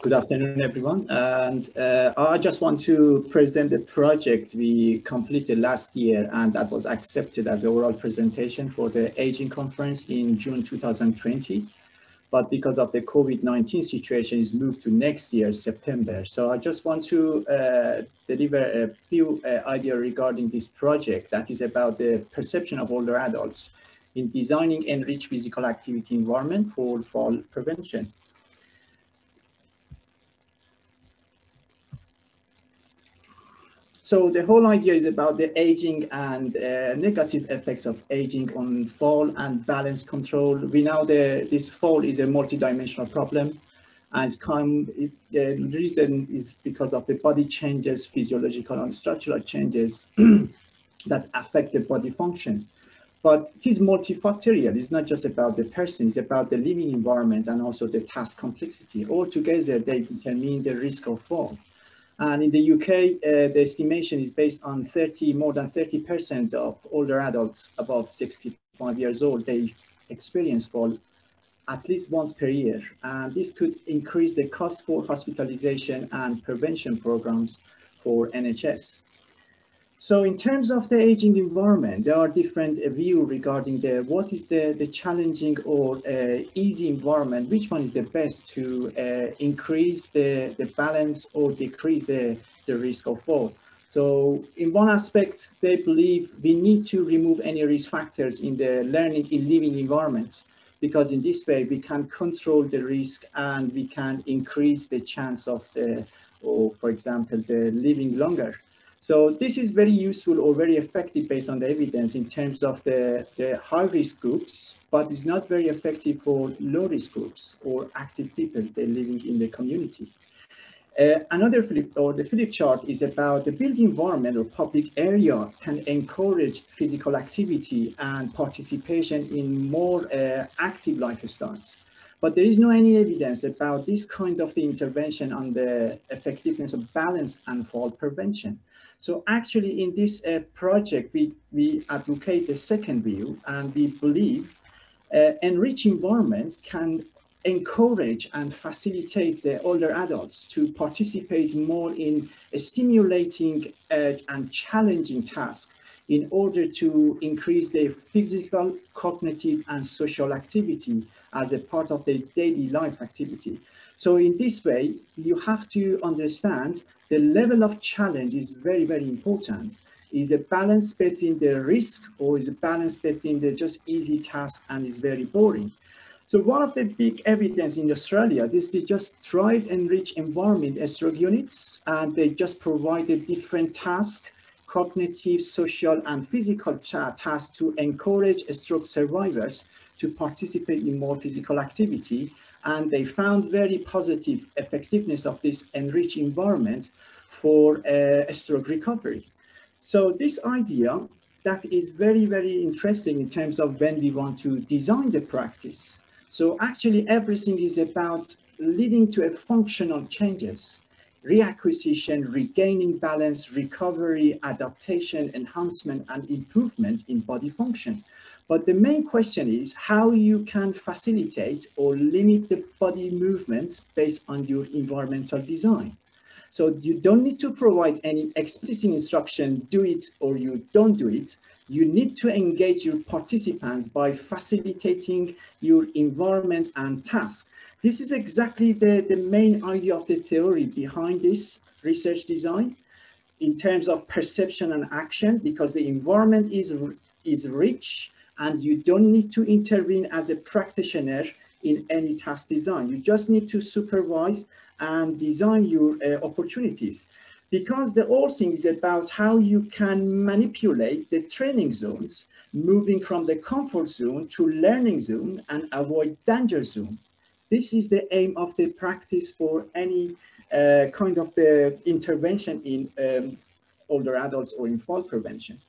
Good afternoon, everyone. And I just want to present the project we completed last year, and that was accepted as an oral presentation for the Aging Conference in June 2020. But because of the COVID-19 situation, is moved to next year, September. So I just want to deliver a few ideas regarding this project that is about the perception of older adults in designing enriched physical activity environment for fall prevention. So the whole idea is about the aging and negative effects of aging on fall and balance control. We know that this fall is a multidimensional problem, and the reason is because of the body changes, physiological and structural changes that affect the body function. But it is multifactorial. It's not just about the person, it's about the living environment and also the task complexity. Altogether, they determine the risk of fall. And in the UK, the estimation is based on more than 30% of older adults above 65 years old. They experience fall at least once per year. And this could increase the cost for hospitalization and prevention programs for NHS. So in terms of the aging environment, there are different views regarding what is the challenging or easy environment, which one is the best to increase the balance or decrease the risk of fall. So in one aspect, they believe we need to remove any risk factors in the learning in living environment, because in this way we can control the risk and we can increase the chance of for example, the living longer. So this is very useful or very effective based on the evidence in terms of the high-risk groups, but it's not very effective for low-risk groups or active people living in the community. Another flip chart is about the built environment or public area can encourage physical activity and participation in more active lifestyles. But there is no any evidence about this kind of the intervention on the effectiveness of balance and fall prevention. So actually in this project, we advocate the second view, and we believe enriched environment can encourage and facilitate the older adults to participate more in stimulating and challenging tasks in order to increase their physical, cognitive, and social activity as a part of their daily life activity. So in this way, you have to understand the level of challenge is very, very important. Is a balance between the risk or is a balance between the just easy task and is very boring. So one of the big evidence in Australia is they just tried enriched environment stroke units, and they just provided different tasks, cognitive, social, and physical tasks to encourage stroke survivors to participate in more physical activity. And they found very positive effectiveness of this enriched environment for stroke recovery. So this idea that is very, very interesting in terms of when we want to design the practice. So actually everything is about leading to a functional changes, reacquisition, regaining balance, recovery, adaptation, enhancement, and improvement in body function. But the main question is how you can facilitate or limit the body movements based on your environmental design. So you don't need to provide any explicit instruction, do it or you don't do it. You need to engage your participants by facilitating your environment and task. This is exactly the main idea of the theory behind this research design in terms of perception and action, because the environment is rich and you don't need to intervene as a practitioner in any task design. You just need to supervise and design your opportunities, because the whole thing is about how you can manipulate the training zones, moving from the comfort zone to learning zone and avoid danger zone. This is the aim of the practice for any kind of the intervention in older adults or in fall prevention.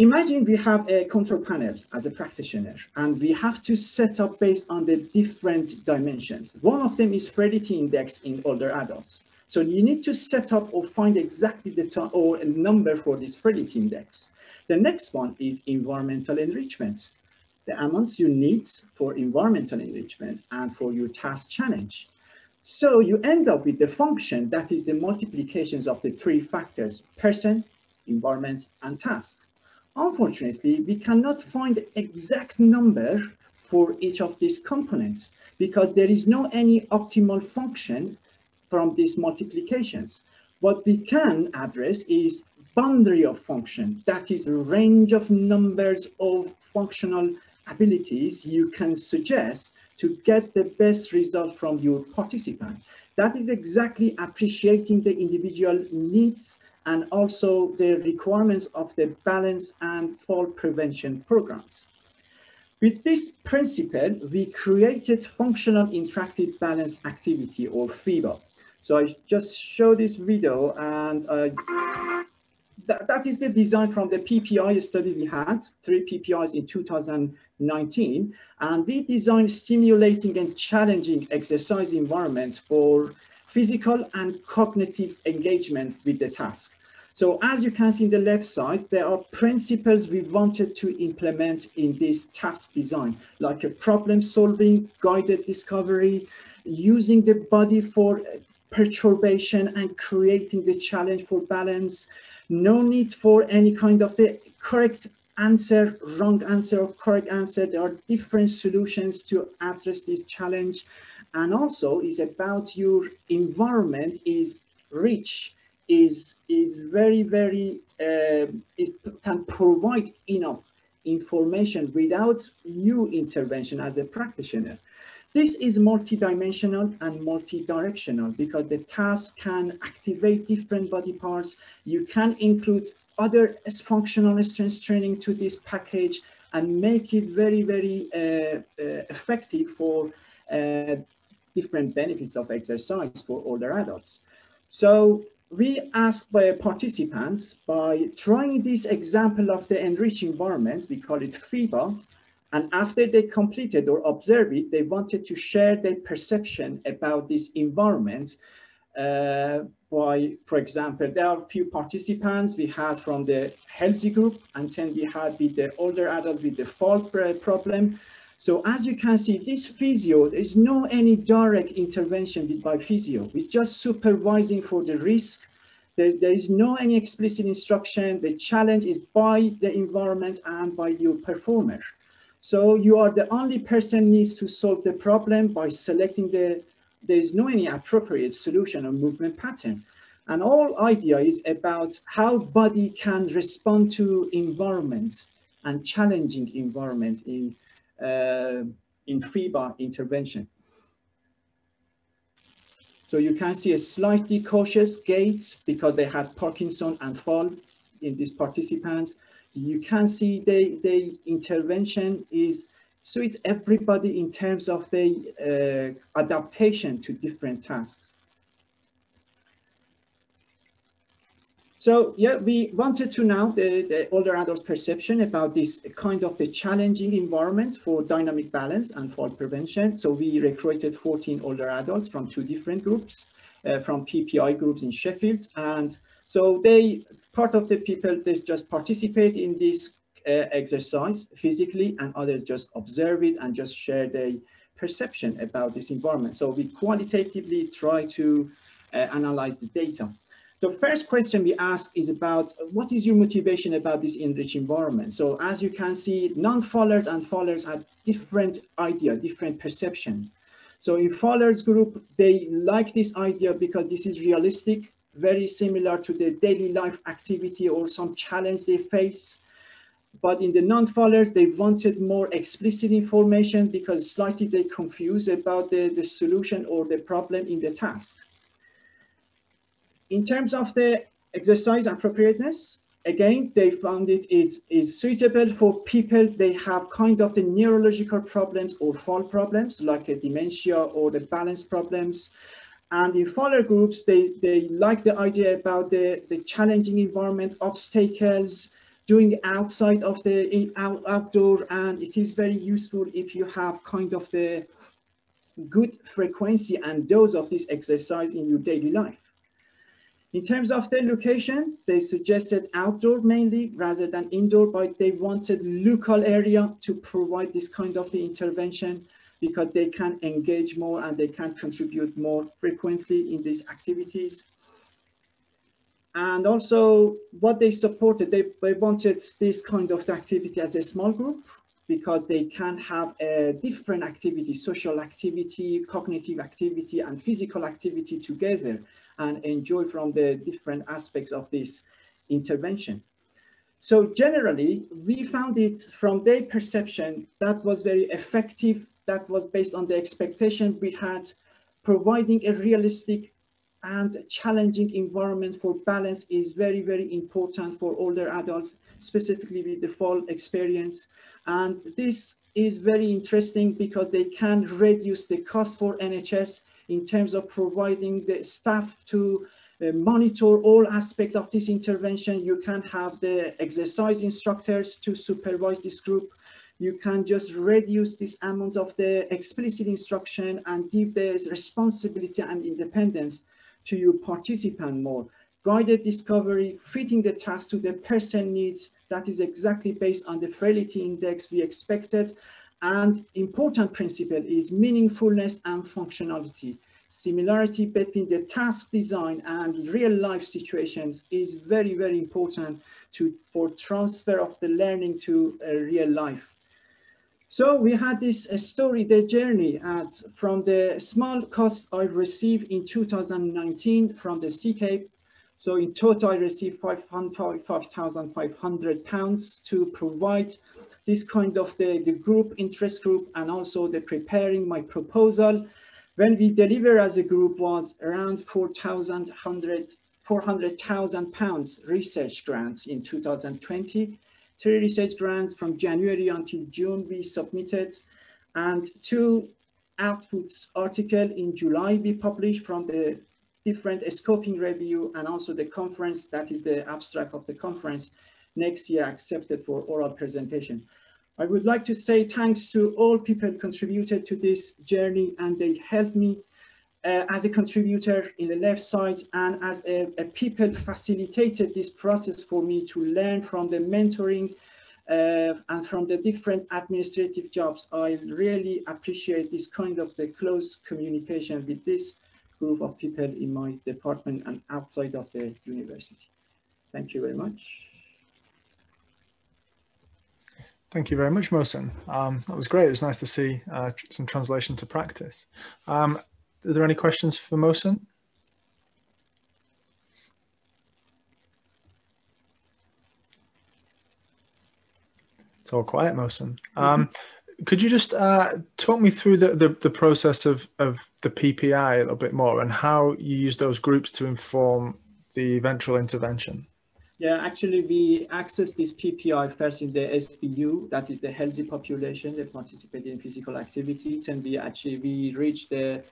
Imagine we have a control panel as a practitioner, and we have to set up based on the different dimensions. One of them is Frailty Index in older adults. So you need to set up or find exactly the time or a number for this Frailty Index. The next one is environmental enrichment, the amounts you need for environmental enrichment and for your task challenge. So you end up with the function that is the multiplications of the three factors: person, environment, and task. Unfortunately, we cannot find the exact number for each of these components because there is no any optimal function from these multiplications. What we can address is boundary of function, that is a range of numbers of functional abilities you can suggest to get the best result from your participant. That is exactly appreciating the individual needs and also the requirements of the balance and fall prevention programs. With this principle, we created functional interactive balance activity, or FIBA. So I just show this video, and that is the design from the PPI study we had, 3 PPIs in 2019. And we designed stimulating and challenging exercise environments for physical and cognitive engagement with the task. So as you can see in the left side, there are principles we wanted to implement in this task design, like a problem solving, guided discovery, using the body for perturbation and creating the challenge for balance. No need for any kind of the correct answer, wrong answer, or correct answer. There are different solutions to address this challenge. And also is about your environment is rich, is very, very, can provide enough information without your intervention as a practitioner. This is multidimensional and multi-directional because the task can activate different body parts. You can include other functional strength training to this package and make it very, very effective for different benefits of exercise for older adults. So we asked by participants, by trying this example of the enriched environment, we call it FIBA, and after they completed or observed it, they wanted to share their perception about this environment. For example, there are a few participants we had from the healthy group, and then we had with the older adult with the fall problem. So as you can see, this physio, there is no any direct intervention by physio. We're just supervising for the risk. There is no any explicit instruction. The challenge is by the environment and by your performer. So you are the only person needs to solve the problem by selecting there is no any appropriate solution or movement pattern. And all idea is about how body can respond to environment and challenging environment in FIBA intervention. So you can see a slightly cautious gait because they had Parkinson and fall in these participants. You can see the intervention suits everybody in terms of the adaptation to different tasks. So yeah, we wanted to know the older adults' perception about this kind of the challenging environment for dynamic balance and fall prevention. So we recruited 14 older adults from 2 different groups, from PPI groups in Sheffield. And so part of the people, they just participate in this exercise physically, and others just observe it and just share their perception about this environment. So we qualitatively try to analyze the data. The first question we ask is about what is your motivation about this enriched environment? So as you can see, non-fallers and fallers have different idea, different perception. So in fallers group, they like this idea because this is realistic, very similar to the daily life activity or some challenge they face. But in the non-fallers, they wanted more explicit information because slightly they confused about the solution or the problem in the task. In terms of the exercise and preparedness, again, they found it is suitable for people, they have kind of the neurological problems or fall problems, like a dementia or the balance problems. And in faller groups, they like the idea about the challenging environment, obstacles, doing outside of the outdoor, and it is very useful if you have kind of the good frequency and dose of this exercise in your daily life. In terms of the location, they suggested outdoor mainly rather than indoor, but they wanted local area to provide this kind of the intervention. because they can engage more and they can contribute more frequently in these activities. And also what they supported, they wanted this kind of activity as a small group because they can have a different activity, social activity, cognitive activity, and physical activity together and enjoy from the different aspects of this intervention. So generally, we found it from their perception that was very effective, that was based on the expectation we had, providing a realistic and challenging environment for balance is very, very important for older adults, specifically with the fall experience. And this is very interesting because they can reduce the cost for NHS in terms of providing the staff to monitor all aspects of this intervention. You can have the exercise instructors to supervise this group. You can just reduce this amount of the explicit instruction and give the responsibility and independence to your participant more. Guided discovery, fitting the task to the person needs, that is exactly based on the frailty index we expected. And important principle is meaningfulness and functionality. Similarity between the task design and real life situations is very, very important for transfer of the learning to real life. So we had this story, the journey from the small cost I received in 2019 from the CCAPE. So in total, I received £5,500 to provide this kind of the group, interest group, and also the preparing my proposal. When we deliver as a group was around £400,000 research grants in 2020. 3 research grants from January until June we submitted, and 2 outputs article in July we published from the different scoping review, and also the conference, that is the abstract of the conference, next year accepted for oral presentation. I would like to say thanks to all people contributed to this journey, and they helped me as a contributor in the left side, and as a people facilitated this process for me to learn from the mentoring and from the different administrative jobs. I really appreciate this kind of the close communication with this group of people in my department and outside of the university. Thank you very much. Thank you very much, Mohsen. That was great. It was nice to see some translation to practice. Are there any questions for Mohsen? It's all quiet, Mohsen. Could you just talk me through the process of the PPI a little bit more, and how you use those groups to inform the eventual intervention? Yeah, actually, we access this PPI first in the SPU, that is the healthy population that participated in physical activities, and we reached the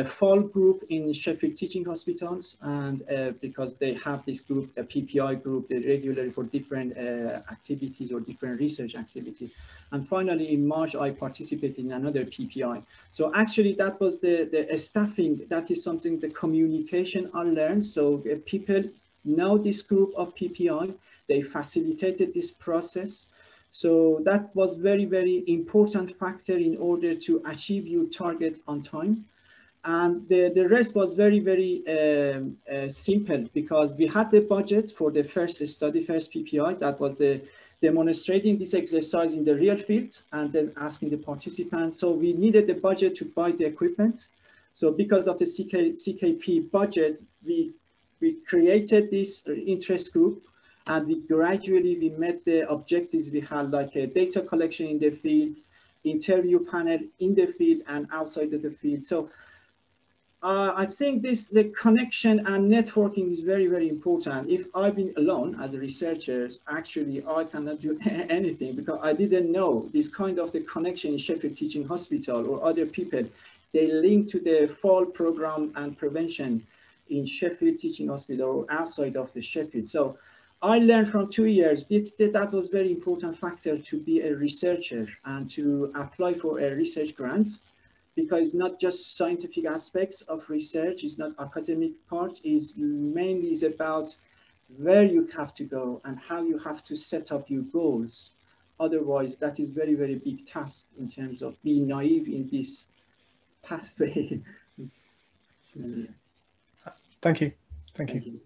fall group in Sheffield teaching hospitals, and because they have this group, a PPI group, they regularly for different activities or different research activities. And finally, in March, I participated in another PPI. So actually, that was the staffing. That is something, the communication I learned. So people know this group of PPI, they facilitated this process. So that was very, very important factor in order to achieve your target on time. And the rest was very, very simple, because we had the budget for the first PPI. That was the demonstrating this exercise in the real field and then asking the participants. So we needed the budget to buy the equipment. So because of the CKP budget, we created this interest group, and we gradually met the objectives we had, like a data collection in the field, interview panel in the field and outside of the field. So I think the connection and networking is very, very important. If I've been alone as a researcher, actually I cannot do anything, because I didn't know this kind of the connection in Sheffield Teaching Hospital or other people. They link to the fall program and prevention in Sheffield Teaching Hospital or outside of the Sheffield. So I learned from 2 years that was very important factor to be a researcher and to apply for a research grant, because not just scientific aspects of research, is not academic part, is mainly is about where you have to go and how you have to set up your goals. otherwise, that is very, very big task in terms of being naive in this pathway. Thank you. Thank you. Thank you.